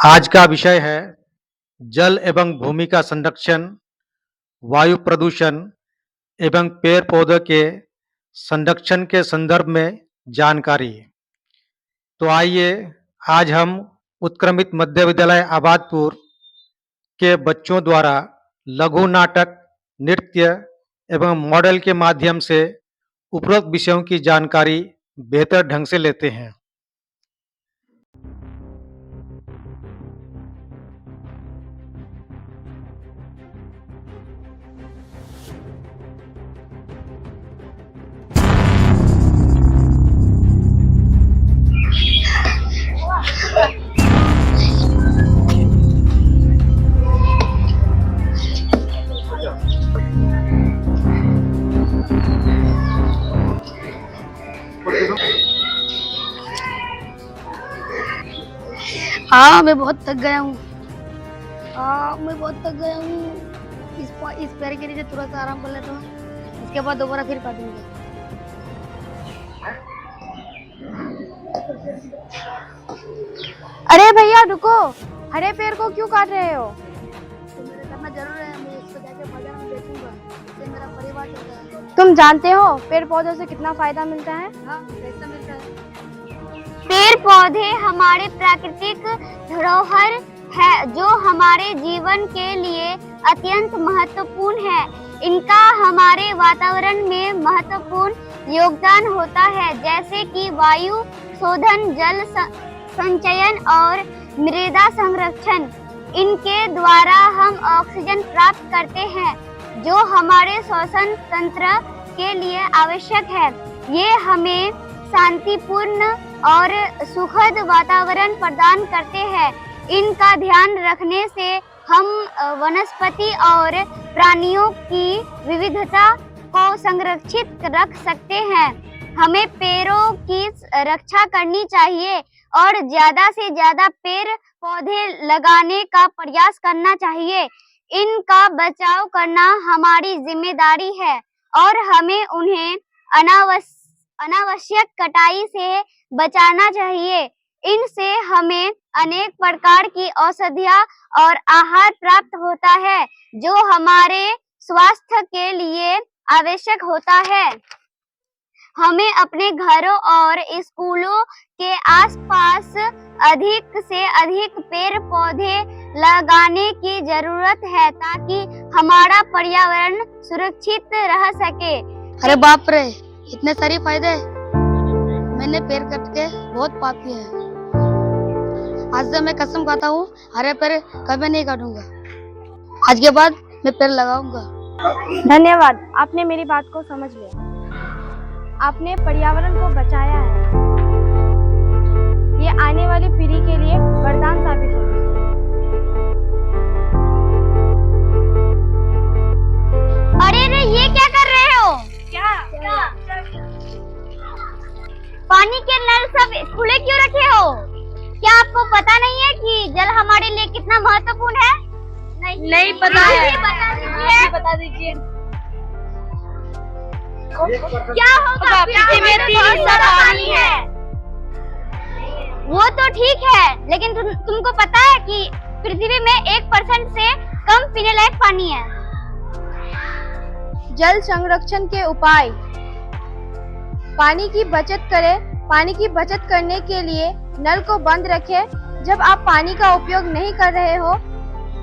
आज का विषय है जल एवं भूमि का संरक्षण, वायु प्रदूषण एवं पेड़-पौधों के संरक्षण के संदर्भ में जानकारी। तो आइए आज हम उत्क्रमित मध्य विद्यालय आबादपुर के बच्चों द्वारा लघु नाटक, नृत्य एवं मॉडल के माध्यम से उपरोक्त विषयों की जानकारी बेहतर ढंग से लेते हैं। हाँ, मैं बहुत थक गया हूँ। मैं बहुत थक गया हूँ। इस पैर के नीचे थोड़ा सा आराम कर लेता हूँ, इसके बाद दोबारा फिर काटूंगा। अरे भैया रुको, हरे पेड़ को क्यों काट रहे हो? तो मेरे करना जरूर है, मैं इसको जाके बाजार में बेचूंगा, इससे मेरा परिवार चलता है। तुम जानते हो पेड़ पौधों से कितना फायदा मिलता है? हाँ, पैसा मिलता है। पेड़ पौधे हमारे प्राकृतिक धरोहर है जो हमारे जीवन के लिए अत्यंत महत्वपूर्ण है। इनका हमारे वातावरण में महत्वपूर्ण योगदान होता है, जैसे कि वायु शोधन, जल संचयन और मृदा संरक्षण। इनके द्वारा हम ऑक्सीजन प्राप्त करते हैं जो हमारे श्वसन तंत्र के लिए आवश्यक है। ये हमें शांतिपूर्ण और सुखद वातावरण प्रदान करते हैं। इनका ध्यान रखने से हम वनस्पति और प्राणियों की विविधता को संरक्षित रख सकते हैं। हमें पेड़ों की रक्षा करनी चाहिए और ज्यादा से ज्यादा पेड़ पौधे लगाने का प्रयास करना चाहिए। इनका बचाव करना हमारी जिम्मेदारी है और हमें उन्हें अनावश्यक कटाई से बचाना चाहिए। इनसे हमें अनेक प्रकार की औषधियां और आहार प्राप्त होता है जो हमारे स्वास्थ्य के लिए आवश्यक होता है। हमें अपने घरों और स्कूलों के आसपास अधिक से अधिक पेड़ पौधे लगाने की जरूरत है ताकि हमारा पर्यावरण सुरक्षित रह सके। अरे बाप रे, इतने सारे फायदे! मैंने पेड़ काट के बहुत पाप किया है। आज से मैं कसम खाता हूँ, हरे पेड़ कभी नहीं काटूंगा। आज के बाद मैं पेड़ लगाऊंगा। धन्यवाद, आपने मेरी बात को समझ लिया। आपने पर्यावरण को बचाया है। ये आने वाली पीढ़ी के लिए वरदान साबित होगा। अरे रे, ये क्या कर रहे हो? क्या? पानी के नल सब खुले क्यों रखे हो? क्या आपको पता नहीं है कि जल हमारे लिए कितना महत्वपूर्ण है? नहीं पता है। बता दीजिए। क्या होगा? पृथ्वी में 3 पानी है। वो तो ठीक है, लेकिन तुमको पता है कि पृथ्वी में 1% से कम पीने लायक पानी है। जल संरक्षण के उपाय। पानी की बचत करें। पानी की बचत करने के लिए नल को बंद रखें। जब आप पानी का उपयोग नहीं कर रहे हो,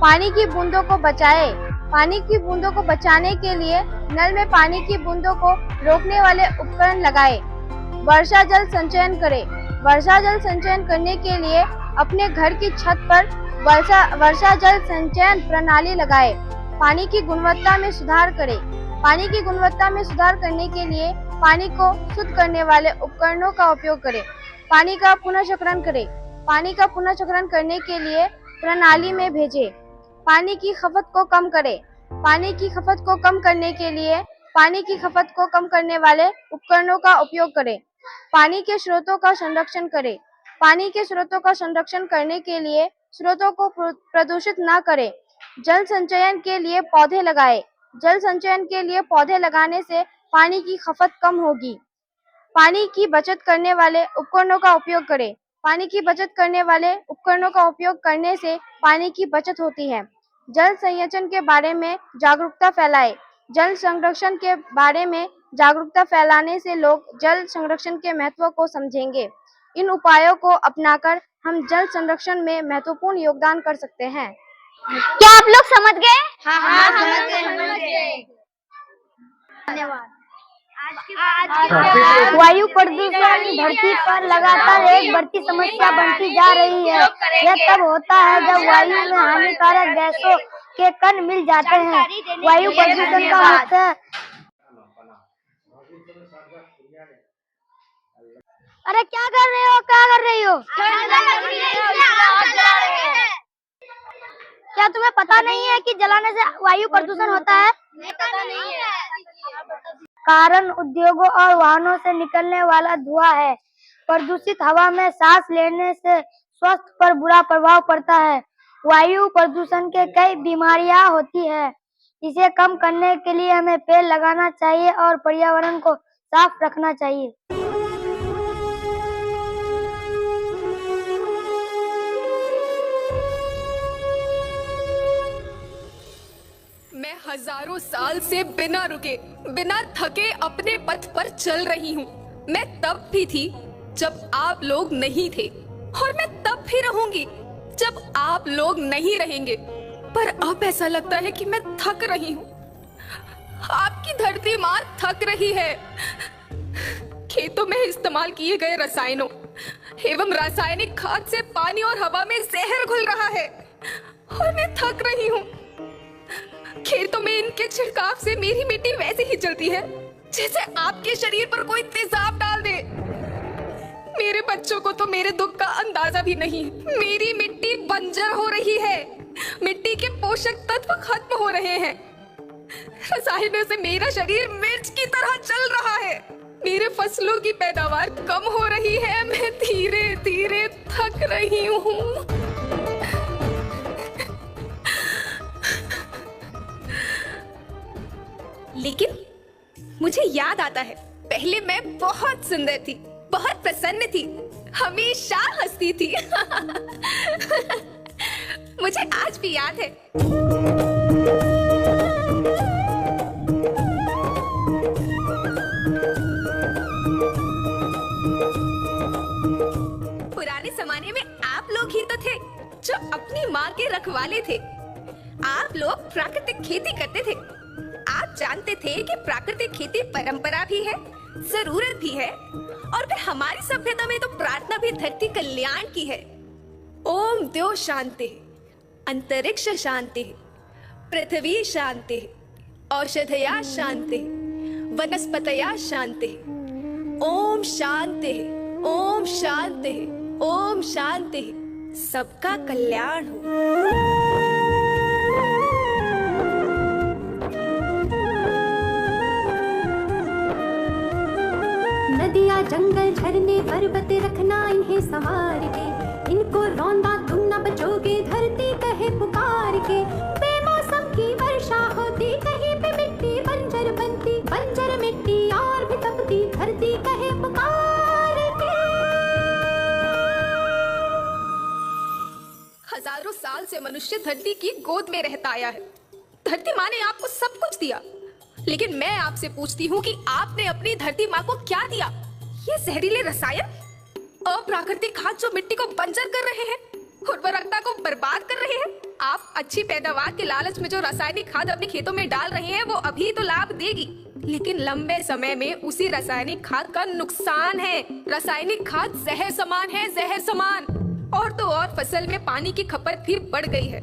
पानी की बूंदों को बचाएं। पानी की बूंदों को बचाने के लिए नल में पानी की बूंदों को रोकने वाले उपकरण लगाएं। वर्षा जल संचयन करें। वर्षा जल संचयन करने के लिए अपने घर की छत पर वर्षा जल संचयन प्रणाली लगाएं। पानी की गुणवत्ता में सुधार करें। पानी की गुणवत्ता में सुधार करने के लिए पानी को शुद्ध करने वाले उपकरणों का उपयोग करें। पानी का पुनर्चक्रण करें। पानी का पुनर्चक्रण करने के लिए प्रणाली में भेजें। पानी की खपत को कम करें। पानी की खपत को कम करने के लिए पानी की खपत को कम करने वाले उपकरणों का उपयोग करें। पानी के स्रोतों का संरक्षण करें। पानी के स्रोतों का संरक्षण करने के लिए स्रोतों को प्रदूषित न करें। जल संचयन के लिए पौधे लगाएं। जल संचयन के लिए पौधे लगाने से पानी की खपत कम होगी। पानी की बचत करने वाले उपकरणों का उपयोग करें। पानी की बचत करने वाले उपकरणों का उपयोग करने से पानी की बचत होती है। जल संरक्षण के बारे में जागरूकता फैलाएं। जल संरक्षण के बारे में जागरूकता फैलाने से लोग जल संरक्षण के महत्व को समझेंगे। इन उपायों को अपनाकर हम जल संरक्षण में महत्वपूर्ण योगदान कर सकते हैं। क्या आप लोग समझ गए? हाँ, समझ गए। धन्यवाद। वायु प्रदूषण धरती पर लगातार एक बढ़ती समस्या बनती जा रही है। यह तब होता है जब वायु में हानिकारक गैसों के कण मिल जाते हैं। वायु प्रदूषण का मुख्य अरे क्या कर रहे हो? क्या तुम्हें पता नहीं है कि जलाने से वायु प्रदूषण होता है? कारण उद्योगों और वाहनों से निकलने वाला धुआं है। प्रदूषित हवा में सांस लेने से स्वास्थ्य पर बुरा प्रभाव पड़ता है। वायु प्रदूषण के कई बीमारियां होती है। इसे कम करने के लिए हमें पेड़ लगाना चाहिए और पर्यावरण को साफ रखना चाहिए। मैं हजारों साल से बिना रुके, बिना थके अपने पथ पर चल रही हूँ। मैं तब भी थी जब आप लोग नहीं थे, और मैं तब भी रहूंगी जब आप लोग नहीं रहेंगे। पर अब ऐसा लगता है कि मैं थक रही हूँ। आपकी धरती माँ थक रही है। खेतों में इस्तेमाल किए गए रसायनों एवं रासायनिक खाद से पानी और हवा में जहर घुल रहा है, और मैं थक रही हूँ। खेतों में इनके छिड़काव से मेरी मिट्टी वैसे ही जलती है जैसे आपके शरीर पर कोई तेजाब डाल दे। मेरे बच्चों को तो मेरे दुख का अंदाजा भी नहीं। मेरी मिट्टी बंजर हो रही है। मिट्टी के पोषक तत्व खत्म हो रहे हैं। रसायनों से मेरा शरीर मिर्च की तरह जल रहा है। मेरे फसलों की पैदावार कम हो रही है। मैं धीरे धीरे थक रही हूँ। लेकिन मुझे याद आता है, पहले मैं बहुत सुंदर थी, बहुत प्रसन्न थी, हमेशा हंसती थी। मुझे आज भी याद है। पुराने जमाने में आप लोग ही तो थे जो अपनी माँ के रखवाले थे। आप लोग प्राकृतिक खेती करते थे। आप जानते थे कि प्राकृतिक खेती परंपरा भी है, जरूरत भी है, और फिर हमारी सभ्यता में तो प्रार्थना भी धरती कल्याण की है। ओम द्यो शांति, अंतरिक्ष शांति, पृथ्वी शांति, औषधया शांति, वनस्पतया शांति। ओम शांति, ओम शांति, ओम शांति। सबका कल्याण हो। नदियाँ, जंगल, झरने, पर्वत रखना इन्हें संवार के। इनको रौंदा तुम न बचोगे, धरती कहे पुकार के। बेमौसम की वर्षा होती, कहीं पे मिट्टी बंजर बनती। बंजर मिट्टी और भी तपती, धरती कहे पुकार के। हजारों साल से मनुष्य धरती की गोद में रहता आया है। धरती माँ ने आपको सब कुछ दिया, लेकिन मैं आपसे पूछती हूँ कि आपने अपनी धरती माँ को क्या दिया? ये जहरीले रसायन, अप्राकृतिक खाद जो मिट्टी को बंजर कर रहे हैं, उर्वरकता को बर्बाद कर रहे हैं। आप अच्छी पैदावार के लालच में जो रासायनिक खाद अपने खेतों में डाल रहे हैं, वो अभी तो लाभ देगी, लेकिन लंबे समय में उसी रासायनिक खाद का नुकसान है। रासायनिक खाद जहर समान है, जहर समान। और तो और फसल में पानी की खपत भी बढ़ गई है,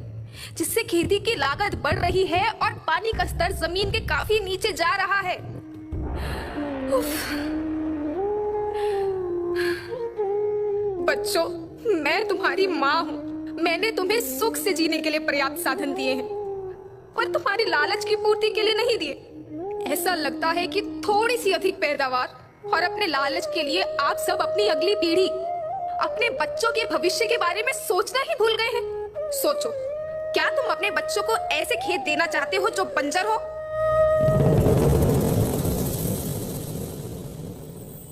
जिससे खेती की लागत बढ़ रही है और पानी का स्तर जमीन के काफी नीचे जा रहा है। बच्चों, मैं तुम्हारी माँ हूँ। मैंने तुम्हें सुख से जीने के लिए पर्याप्त साधन दिए हैं, और तुम्हारी लालच की पूर्ति के लिए नहीं दिए। ऐसा लगता है कि थोड़ी सी अधिक पैदावार और अपने लालच के लिए आप सब अपनी अगली पीढ़ी, अपने बच्चों के भविष्य के बारे में सोचना ही भूल गए हैं। सोचो, क्या तुम अपने बच्चों को ऐसे खेत देना चाहते हो जो बंजर हो?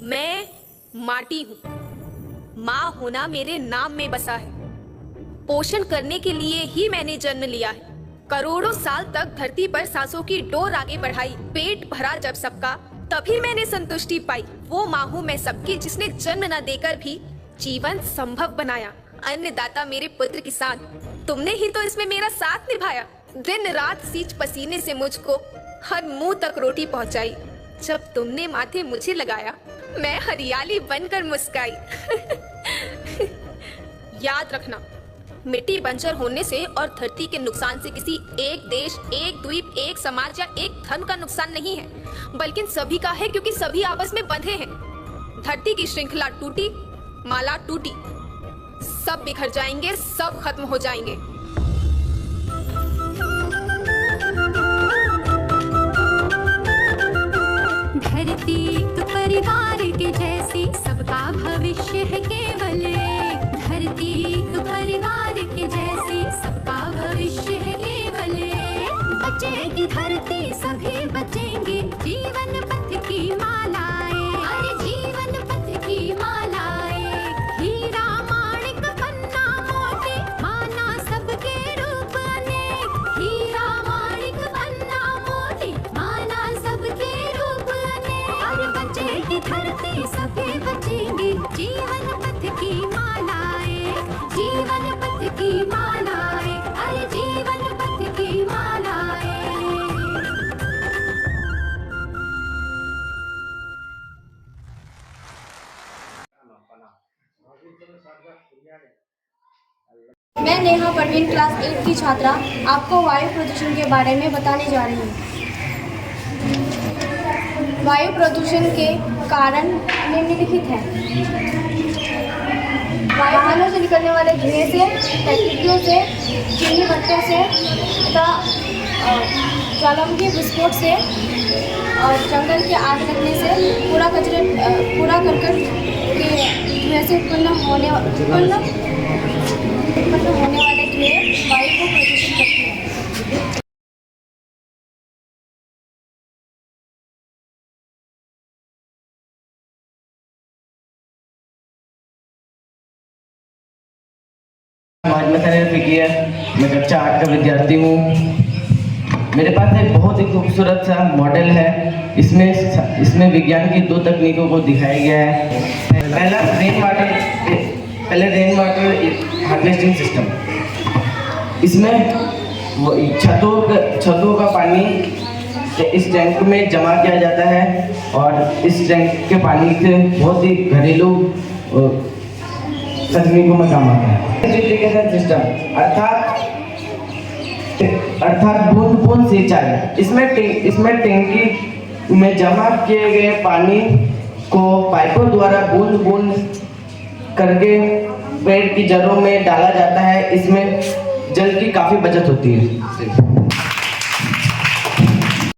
मैं माटी हूँ। माँ होना मेरे नाम में बसा है। पोषण करने के लिए ही मैंने जन्म लिया है। करोड़ों साल तक धरती पर सांसों की डोर आगे बढ़ाई। पेट भरा जब सबका, तभी मैंने संतुष्टि पाई। वो माँ हूँ मैं सबकी, जिसने जन्म न देकर भी जीवन संभव बनाया। अन्नदाता मेरे पुत्र किसान, तुमने ही तो इसमें मेरा साथ निभाया। दिन रात सींच पसीने से मुझको हर मुंह तक रोटी पहुंचाई। जब तुमने माथे मुझे लगाया, मैं हरियाली बनकर मुस्काई। याद रखना, मिट्टी बंजर होने से और धरती के नुकसान से किसी एक देश, एक द्वीप, एक समाज या एक धर्म का नुकसान नहीं है, बल्कि सभी का है, क्योंकि सभी आपस में बंधे हैं। धरती की श्रृंखला टूटी, माला टूटी, सब बिखर जाएंगे, सब खत्म हो जाएंगे। धरती एक परिवार के जैसी, सबका भविष्य है केवल एक। धरती एक परिवार के जैसी, सबका भविष्य है केवल एक। बचेगी धरती, सभी बचेंगे, जीवन पथ की मालाएं, अरे जीवन पथ की मालाएं। हीरा माणिक पन्ना मोती, माना सबके रूप अनेक। हीरा माणिक पन्ना मोती, माना सबके रूप अनेक। और बचेगी धरती, सभी बचेंगे, जीवन पथ की मालाएं, जीवन पथ की मालाएं, अरे जीवन पथ की मालाएं। मैं नेहा परवीन क्लास 8 की छात्रा आपको वायु प्रदूषण के बारे में बताने जा रही हूँ। वायु प्रदूषण के कारण निम्नलिखित हैं। वायुयानों से निकलने वाले धुएं से, फैक्ट्रियों से, चीनी भट्टों से तथा ज्वालामुखी विस्फोट से और जंगल के आग लगने से, कूड़ा करकट के धुएं से उत्पन्न होने वाले धुएं वायु को प्रदूषित करते हैं। समाज में है। मैं कक्षा 8 का विद्यार्थी हूँ। मेरे पास एक बहुत ही खूबसूरत सा मॉडल है। इसमें विज्ञान की 2 तकनीकों को दिखाया गया है। पहले रेन वाटर हार्वेस्टिंग सिस्टम। इसमें छतों का पानी इस टैंक में जमा किया जाता है और इस टैंक के पानी से बहुत ही घरेलू तकनीकों में काम आता है। सिस्टम अर्थात बूंद बूंद सिंचाई। इसमें टैंकी में जमा किए गए पानी को पाइपों द्वारा बूंद बूंद करके पेड़ की जड़ों में डाला जाता है। इसमें जल की काफी बचत होती है।